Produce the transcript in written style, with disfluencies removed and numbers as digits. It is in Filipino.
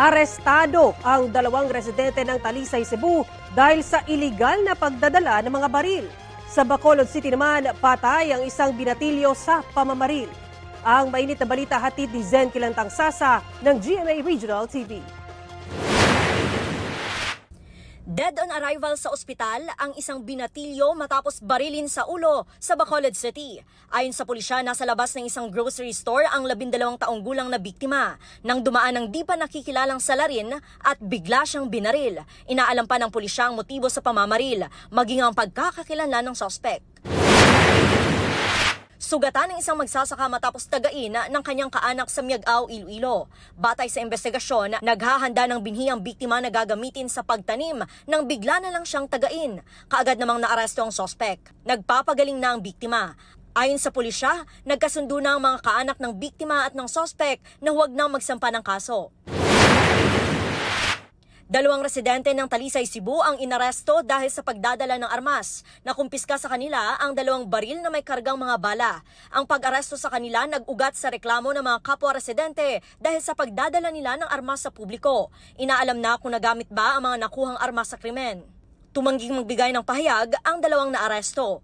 Arestado ang dalawang residente ng Talisay, Cebu dahil sa iligal na pagdadala ng mga baril. Sa Bacolod City naman, patay ang isang binatilyo sa pamamaril. Ang mainit na balita hatid ni Zen Kilantang Sasa ng GMA Regional TV. Dead on arrival sa ospital ang isang binatilyo matapos barilin sa ulo sa Bacolod City. Ayon sa pulisya, nasa labas ng isang grocery store ang 12 taong gulang na biktima nang dumaan ng di pa nakikilalang salarin at bigla siyang binaril. Inaalam pa ng pulisya ang motibo sa pamamaril, maging ang pagkakakilanlan ng suspect. Sugatan ng isang magsasaka matapos tagain ng kanyang kaanak sa Miagao, Iloilo. Batay sa investigasyon, naghahanda ng binhi ang biktima na gagamitin sa pagtanim nang bigla na lang siyang tagain. Kaagad namang naaresto ang suspect. Nagpapagaling na ang biktima. Ayon sa pulisya, nagkasundo na ang mga kaanak ng biktima at ng suspect na huwag nang magsampa ng kaso. Dalawang residente ng Talisay, Cebu ang inaresto dahil sa pagdadala ng armas. Nakumpiska sa kanila ang 2 baril na may kargang mga bala. Ang pag-aresto sa kanila nag-ugat sa reklamo ng mga kapwa-residente dahil sa pagdadala nila ng armas sa publiko. Inaalam na kung nagamit ba ang mga nakuhang armas sa krimen. Tumangging magbigay ng pahayag ang dalawang naaresto.